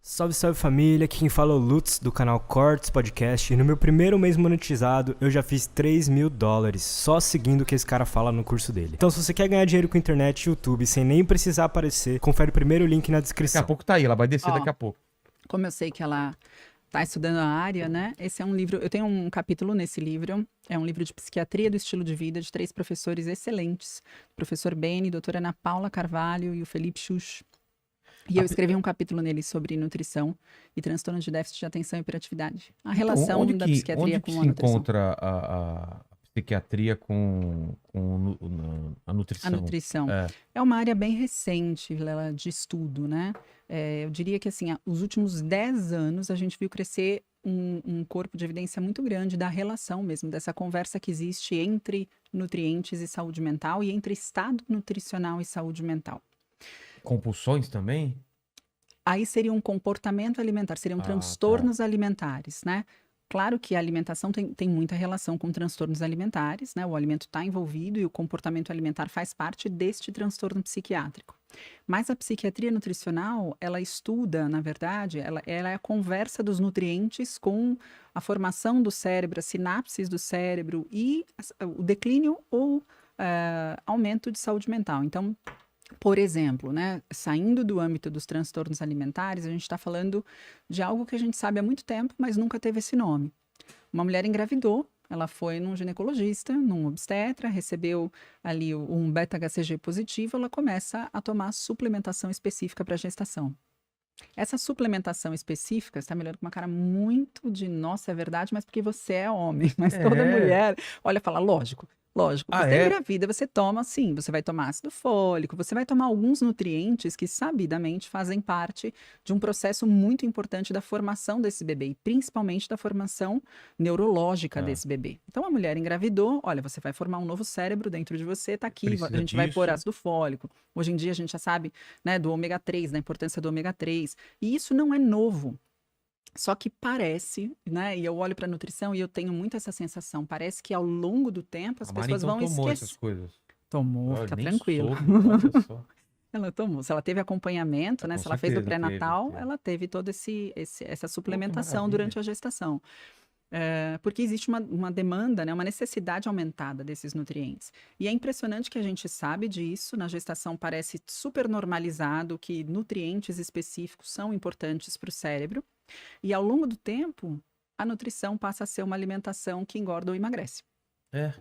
Salve, salve família, aqui quem fala é o Lutz do canal Cortes Podcast e no meu primeiro mês monetizado eu já fiz $3.000 só seguindo o que esse cara fala no curso dele. Então se você quer ganhar dinheiro com internet e YouTube sem nem precisar aparecer, confere o primeiro link na descrição. Daqui a pouco tá aí, ela vai descer daqui a pouco. Como eu sei que ela está estudando a área, né? Esse é um livro, eu tenho um capítulo nesse livro, é um livro de psiquiatria do estilo de vida de 3 professores excelentes, o professor Beni, doutora Ana Paula Carvalho e o Felipe Xuxa. E eu escrevi um capítulo nele sobre nutrição e transtorno de déficit de atenção e hiperatividade. A relação da psiquiatria com a nutrição. Onde que se encontra a psiquiatria com a nutrição? A nutrição. É uma área bem recente, Lela, de estudo, né? Eu diria que, assim, os últimos 10 anos a gente viu crescer um corpo de evidência muito grande da relação mesmo, dessa conversa que existe entre nutrientes e saúde mental e entre estado nutricional e saúde mental. Compulsões também? Aí seria um comportamento alimentar, seriam transtornos alimentares, né? Claro que a alimentação tem muita relação com transtornos alimentares, né? O alimento está envolvido e o comportamento alimentar faz parte deste transtorno psiquiátrico. Mas a psiquiatria nutricional, ela estuda, na verdade, ela é a conversa dos nutrientes com a formação do cérebro, as sinapses do cérebro e o declínio ou aumento de saúde mental. Então, por exemplo, né, saindo do âmbito dos transtornos alimentares, a gente está falando de algo que a gente sabe há muito tempo, mas nunca teve esse nome. Uma mulher engravidou, ela foi num ginecologista, num obstetra, recebeu ali um beta-HCG positivo, ela começa a tomar suplementação específica para gestação. Essa suplementação específica, você está me olhando com uma cara muito de, nossa, é verdade, mas porque você é homem, mas toda mulher, olha, fala, lógico, você engravida, você toma, sim, você vai tomar ácido fólico, você vai tomar alguns nutrientes que sabidamente fazem parte de um processo muito importante da formação desse bebê, e principalmente da formação neurológica desse bebê. Então, a mulher engravidou, olha, você vai formar um novo cérebro dentro de você, tá aqui, a gente vai pôr ácido fólico. Hoje em dia a gente já sabe, né, do ômega 3, da importância do ômega 3, e isso não é novo. Só que parece, né? E eu olho para a nutrição e eu tenho muito essa sensação. Parece que ao longo do tempo as pessoas vão esquecer. Essas coisas. Tomou, fica tranquilo. Ela tomou. Se ela teve acompanhamento, né? Se ela fez o pré-natal, ela teve toda essa suplementação durante a gestação. Porque existe uma demanda, né, uma necessidade aumentada desses nutrientes. E é impressionante que a gente sabe disso, na gestação parece super normalizado que nutrientes específicos são importantes para o cérebro, e ao longo do tempo, a nutrição passa a ser uma alimentação que engorda ou emagrece.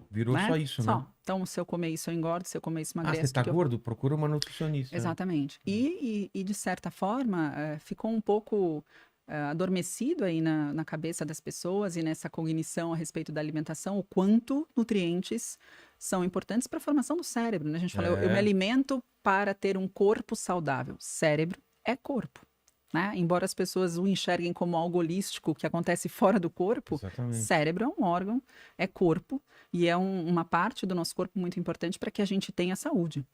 Virou só isso, né? Então, se eu comer isso, eu engordo, se eu comer isso, emagrece. Você tá gordo? Procura uma nutricionista. Exatamente. E de certa forma, ficou um pouco adormecido aí na cabeça das pessoas e nessa cognição a respeito da alimentação, o quanto nutrientes são importantes para a formação do cérebro, né? A gente fala, eu me alimento para ter um corpo saudável. Cérebro é corpo, né? Embora as pessoas o enxerguem como algo holístico que acontece fora do corpo, exatamente. Cérebro é um órgão, é corpo e é uma parte do nosso corpo muito importante para que a gente tenha saúde.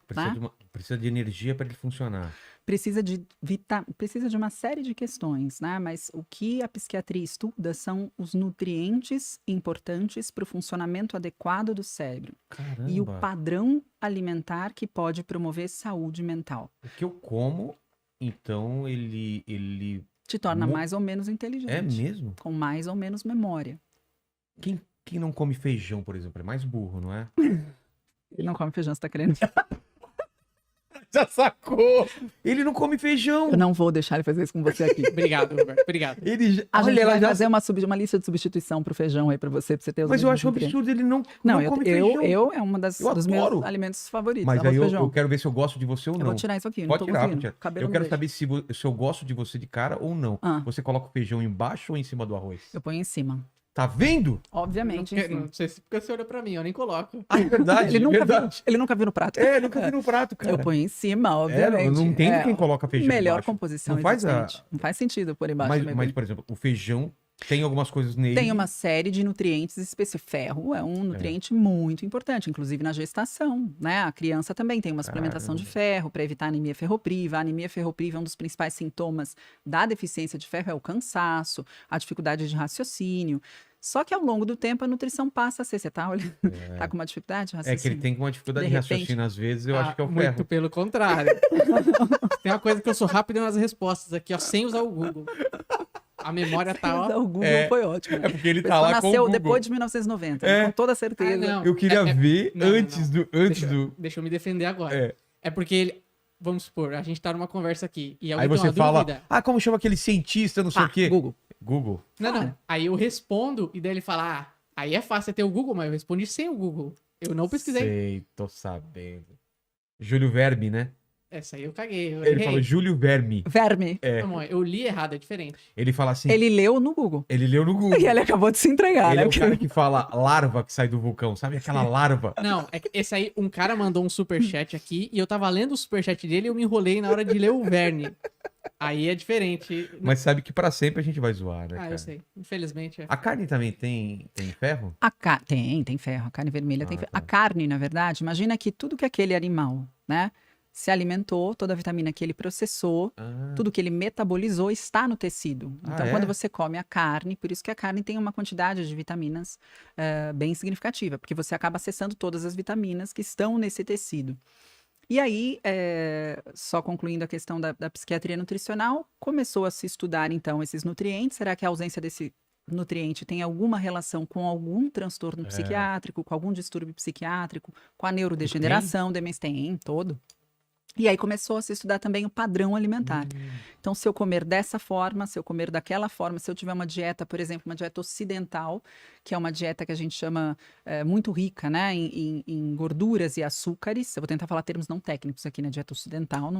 Precisa de energia para ele funcionar. Precisa de uma série de questões, né? Mas o que a psiquiatria estuda são os nutrientes importantes para o funcionamento adequado do cérebro. Caramba. E o padrão alimentar que pode promover saúde mental. O que eu como, então, ele te torna mais ou menos inteligente. É mesmo? Com mais ou menos memória. Quem não come feijão, por exemplo, é mais burro, não é? Ele não come feijão, você tá querendo... Já sacou! Ele não come feijão! Eu não vou deixar ele fazer isso com você aqui. Obrigado, Roberto. Obrigado. A gente vai fazer uma lista de substituição pro feijão aí pra você ter os... Mas eu acho absurdo ele não come feijão. Eu é uma dos meus alimentos favoritos. Mas aí eu quero ver se eu gosto de você ou não. Eu vou tirar isso aqui, pode tirar, pode tirar. Cabelo eu quero saber se eu gosto de você de cara ou não. Você coloca o feijão embaixo ou em cima do arroz? Eu ponho em cima. Tá vendo? Obviamente. Não sei se porque você olha pra mim, eu nem coloco. É verdade, ele nunca viu no prato. Nunca vi no prato, cara. Eu ponho em cima, obviamente. Eu não entendo quem coloca feijão melhor embaixo. Composição não faz Não faz sentido por embaixo. Mas, por exemplo, o feijão tem algumas coisas nele. Tem uma série de nutrientes específicos. Ferro é um nutriente muito importante, inclusive na gestação, né? A criança também tem uma suplementação de ferro para evitar anemia ferropriva. A anemia ferropriva é um dos principais sintomas da deficiência de ferro, é o cansaço, a dificuldade de raciocínio. Só que ao longo do tempo a nutrição passa a ser. Você tá olhando? Tá com uma dificuldade de É raciocínio? que ele tem uma dificuldade De de repente. raciocínio, às vezes, eu acho que é o Muito ferro. pelo contrário. Tem uma coisa que eu sou rápido nas respostas aqui, ó, sem usar o Google. A memória tá, ó. O Google É. foi ótimo. É porque ele A tá pessoa lá com o nasceu Google. depois de 1990, É. com toda certeza. Ah, não. Eu queria ver não, antes não. do... Deixa eu me defender agora. É. É porque ele. Vamos supor, a gente tá numa conversa aqui e Aí alguém tem você uma fala, dúvida. como chama aquele cientista, não sei Pá, o quê. Google. Google. Não, não. Cara. Aí eu respondo e daí ele fala, aí é fácil ter o Google, mas eu respondi sem o Google. Eu não pesquisei. Sei, tô sabendo. Júlio Verme, né? Essa aí eu caguei. Eu Ele errei. falou Júlio Verme. Verme. Não, eu li errado, é diferente. Ele fala assim, Ele leu no Google. ele leu no Google. E ele acabou de se entregar, Ele né? é o Porque- cara que fala larva que sai do vulcão, sabe aquela larva? Não, é que esse aí, um cara mandou um superchat aqui e eu tava lendo o superchat dele e eu me enrolei na hora de ler o Verne. Aí é diferente. Mas sabe que pra sempre a gente vai zoar, né, Ah, cara? eu sei. Infelizmente é. A carne também tem ferro? Tem ferro. A carne vermelha tem Ah, ferro. tá. A carne, na verdade, imagina que tudo que aquele animal, né, se alimentou, toda a vitamina que ele processou, Ah, tudo que ele metabolizou está no tecido. Ah, Então, é? quando você come a carne, por isso que a carne tem uma quantidade de vitaminas bem significativa, porque você acaba acessando todas as vitaminas que estão nesse tecido. E aí, só concluindo a questão da psiquiatria nutricional, começou a se estudar, então, esses nutrientes. Será que a ausência desse nutriente tem alguma relação com algum transtorno psiquiátrico, com algum distúrbio psiquiátrico, com a neurodegeneração, demência? Tem, todo. E aí começou a se estudar também o padrão alimentar. Então, se eu comer dessa forma, se eu comer daquela forma, se eu tiver uma dieta, por exemplo, uma dieta ocidental, que é uma dieta que a gente chama muito rica, né, em gorduras e açúcares. Eu vou tentar falar termos não técnicos aqui na dieta ocidental,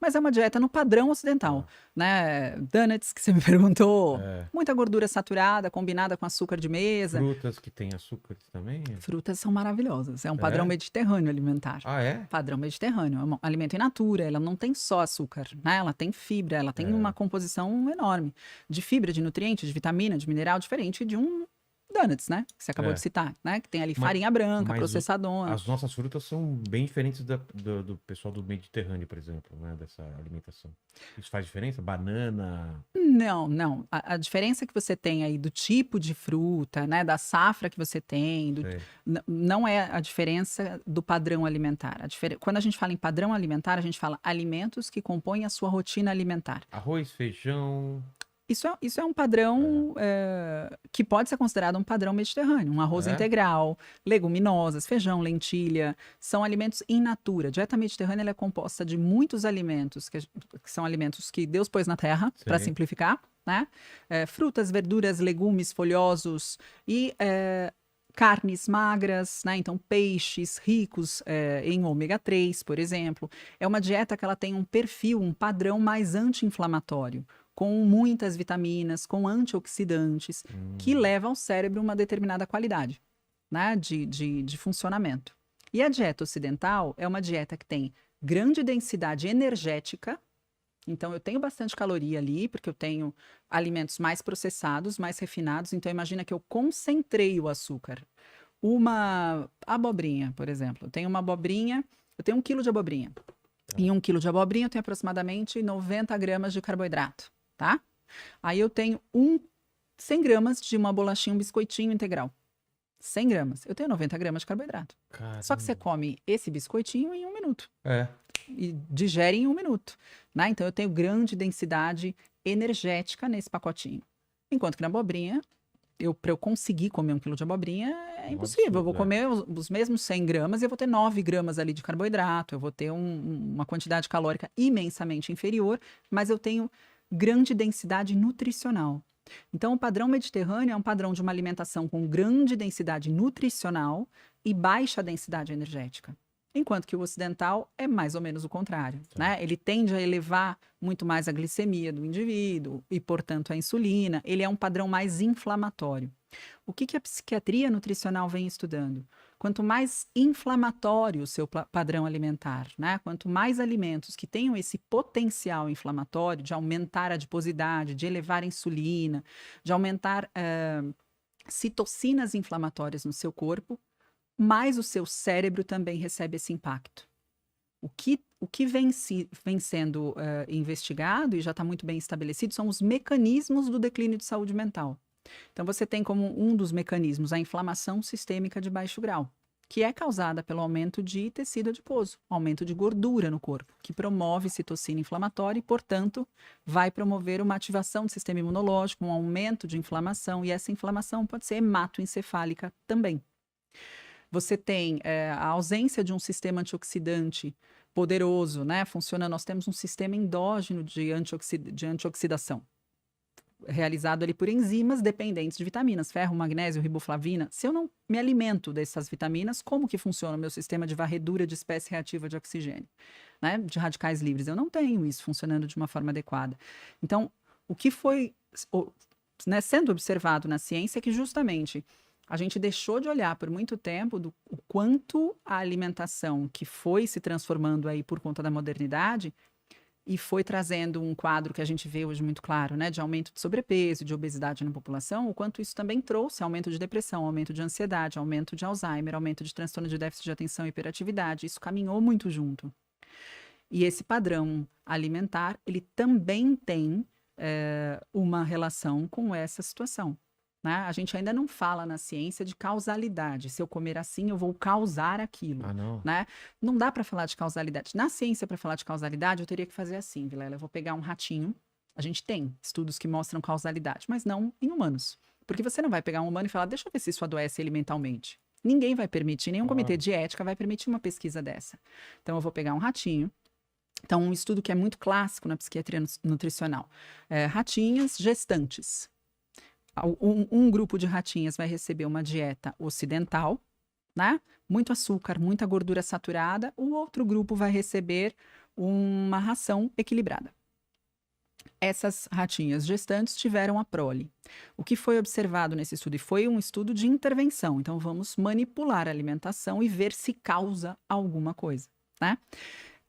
mas é uma dieta no padrão ocidental, né? Donuts, que você me perguntou, muita gordura saturada, combinada com açúcar de mesa. frutas que tem açúcares também? Frutas são maravilhosas. É um padrão mediterrâneo alimentar. Ah, é? Padrão mediterrâneo, é um alimento in natura, ela não tem só açúcar, né? Ela tem fibra, ela tem uma composição enorme de fibra, de nutrientes, de vitamina, de mineral, diferente de um donuts, né? Que você acabou de citar, né? Que tem ali farinha branca, mas processadona. As nossas frutas são bem diferentes do pessoal do Mediterrâneo, por exemplo, né? Dessa alimentação. Isso faz diferença? Banana... Não. A diferença que você tem aí do tipo de fruta, né? Da safra que você tem, sei. não é a diferença do padrão alimentar. Quando a gente fala em padrão alimentar, a gente fala alimentos que compõem a sua rotina alimentar. Arroz, feijão... Isso é um padrão que pode ser considerado um padrão mediterrâneo. Um arroz integral, leguminosas, feijão, lentilha, são alimentos in natura. A dieta mediterrânea ela é composta de muitos alimentos, que são alimentos que Deus pôs na terra, para simplificar, né? Frutas, verduras, legumes, folhosos e carnes magras, né? Então peixes ricos em ômega 3, por exemplo. É uma dieta que ela tem um perfil, um padrão mais anti-inflamatório, com muitas vitaminas, com antioxidantes, que leva ao cérebro uma determinada qualidade, né, de funcionamento. E a dieta ocidental é uma dieta que tem grande densidade energética, então eu tenho bastante caloria ali, porque eu tenho alimentos mais processados, mais refinados, então imagina que eu concentrei o açúcar. Uma abobrinha, por exemplo, eu tenho 1 quilo de abobrinha. Em 1 quilo de abobrinha eu tenho aproximadamente 90 gramas de carboidrato. Tá? Aí eu tenho 100 gramas de uma bolachinha, um biscoitinho integral. 100 gramas. Eu tenho 90 gramas de carboidrato. Caramba. Só que você come esse biscoitinho em 1 minuto. É. E digere em 1 minuto. Né? Então eu tenho grande densidade energética nesse pacotinho. Enquanto que na abobrinha, para eu conseguir comer 1 quilo de abobrinha, é impossível. Eu vou comer os mesmos 100 gramas e eu vou ter 9 gramas ali de carboidrato. Eu vou ter uma quantidade calórica imensamente inferior, mas eu tenho grande densidade nutricional. Então, o padrão mediterrâneo é um padrão de uma alimentação com grande densidade nutricional e baixa densidade energética. Enquanto que o ocidental é mais ou menos o contrário, né? Ele tende a elevar muito mais a glicemia do indivíduo e, portanto, a insulina. Ele é um padrão mais inflamatório. O que a psiquiatria nutricional vem estudando? Quanto mais inflamatório o seu padrão alimentar, né? Quanto mais alimentos que tenham esse potencial inflamatório de aumentar a adiposidade, de elevar a insulina, de aumentar citocinas inflamatórias no seu corpo, mais o seu cérebro também recebe esse impacto. O que vem sendo investigado e já está muito bem estabelecido são os mecanismos do declínio de saúde mental. Então, você tem como um dos mecanismos a inflamação sistêmica de baixo grau, que é causada pelo aumento de tecido adiposo, aumento de gordura no corpo, que promove citocina inflamatória e, portanto, vai promover uma ativação do sistema imunológico, um aumento de inflamação, e essa inflamação pode ser hematoencefálica também. Você tem a ausência de um sistema antioxidante poderoso, né? Nós temos um sistema endógeno de antioxidação, realizado ali por enzimas dependentes de vitaminas, ferro, magnésio, riboflavina. Se eu não me alimento dessas vitaminas, como que funciona o meu sistema de varredura de espécie reativa de oxigênio, né? De radicais livres? Eu não tenho isso funcionando de uma forma adequada. Então, o que foi né, sendo observado na ciência é que justamente a gente deixou de olhar por muito tempo o quanto a alimentação que foi se transformando aí por conta da modernidade e foi trazendo um quadro que a gente vê hoje muito claro, né, de aumento de sobrepeso, de obesidade na população, o quanto isso também trouxe aumento de depressão, aumento de ansiedade, aumento de Alzheimer, aumento de transtorno de déficit de atenção e hiperatividade. Isso caminhou muito junto. E esse padrão alimentar, ele também tem uma relação com essa situação. Né? A gente ainda não fala na ciência de causalidade. Se eu comer assim, eu vou causar aquilo. Ah, não. Né? Não dá para falar de causalidade. Na ciência, para falar de causalidade, eu teria que fazer assim, Vilela. Eu vou pegar um ratinho. A gente tem estudos que mostram causalidade, mas não em humanos. Porque você não vai pegar um humano e falar, deixa eu ver se isso adoece ele mentalmente. Ninguém vai permitir, nenhum comitê de ética vai permitir uma pesquisa dessa. Então, eu vou pegar um ratinho. Então, um estudo que é muito clássico na psiquiatria nutricional. Ratinhas gestantes. Um grupo de ratinhas vai receber uma dieta ocidental, né? Muito açúcar, muita gordura saturada. O outro grupo vai receber uma ração equilibrada. Essas ratinhas gestantes tiveram a prole. O que foi observado nesse estudo? E foi um estudo de intervenção. Então, vamos manipular a alimentação e ver se causa alguma coisa, né?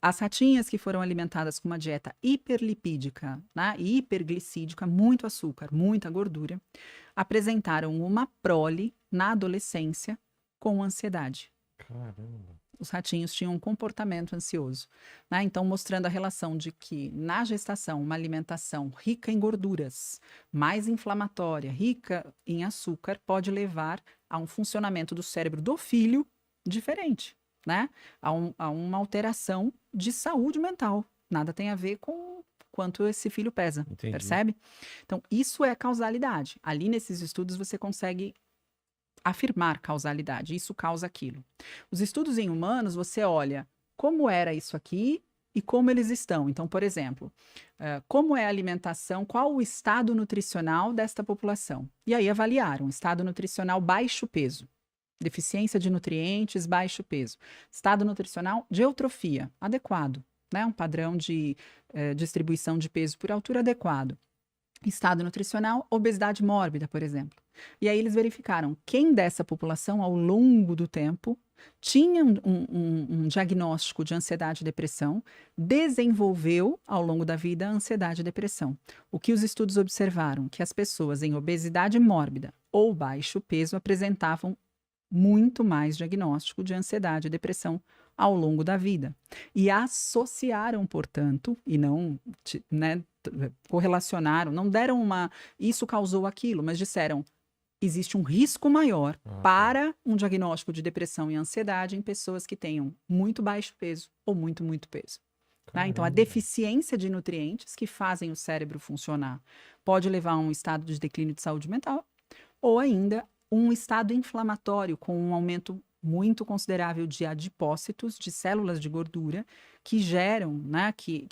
As ratinhas que foram alimentadas com uma dieta hiperlipídica, né, e hiperglicídica, muito açúcar, muita gordura, apresentaram uma prole na adolescência com ansiedade. Caramba. Os ratinhos tinham um comportamento ansioso, né? Então, mostrando a relação de que na gestação, uma alimentação rica em gorduras, mais inflamatória, rica em açúcar, pode levar a um funcionamento do cérebro do filho diferente. Né? A uma alteração de saúde mental. Nada tem a ver com quanto esse filho pesa, Entendi. percebe? Então, isso é causalidade. Ali nesses estudos você consegue afirmar causalidade. Isso causa aquilo. Os estudos em humanos, você olha como era isso aqui e como eles estão. Então, por exemplo, como é a alimentação, qual o estado nutricional desta população? E aí avaliaram estado nutricional baixo peso. Deficiência de nutrientes, baixo peso. Estado nutricional de eutrofia, adequado, né? Um padrão de distribuição de peso por altura adequado. Estado nutricional, obesidade mórbida, por exemplo. E aí eles verificaram quem dessa população, ao longo do tempo, tinha um diagnóstico de ansiedade e depressão, desenvolveu, ao longo da vida, a ansiedade e depressão. O que os estudos observaram? Que as pessoas em obesidade mórbida ou baixo peso apresentavam muito mais diagnóstico de ansiedade e depressão ao longo da vida. E associaram, portanto, e não, né, correlacionaram, não deram isso causou aquilo, mas disseram, existe um risco maior para um diagnóstico de depressão e ansiedade em pessoas que tenham muito baixo peso ou muito, muito peso. Tá? Então, a deficiência de nutrientes que fazem o cérebro funcionar pode levar a um estado de declínio de saúde mental ou ainda um estado inflamatório com um aumento muito considerável de adipócitos, de células de gordura, que geram, né, que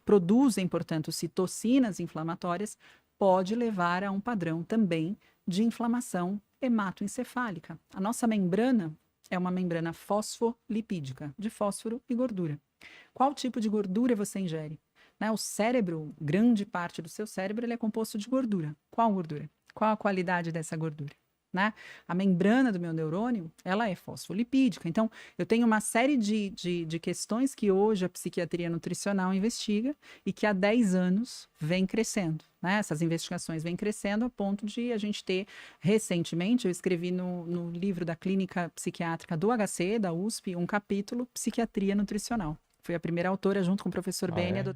produzem, portanto, citocinas inflamatórias, pode levar a um padrão também de inflamação hematoencefálica. A nossa membrana é uma membrana fosfolipídica, de fósforo e gordura. Qual tipo de gordura você ingere? Né, o cérebro, grande parte do seu cérebro, ele é composto de gordura. Qual gordura? Qual a qualidade dessa gordura? Né? A membrana do meu neurônio, ela é fosfolipídica. Então, eu tenho uma série de questões que hoje a psiquiatria nutricional investiga e que há 10 anos vem crescendo. Né? Essas investigações vêm crescendo a ponto de a gente ter, recentemente, eu escrevi no livro da Clínica Psiquiátrica do HC, da USP, um capítulo Psiquiatria Nutricional. Fui a primeira autora, junto com o professor Beni, a doutora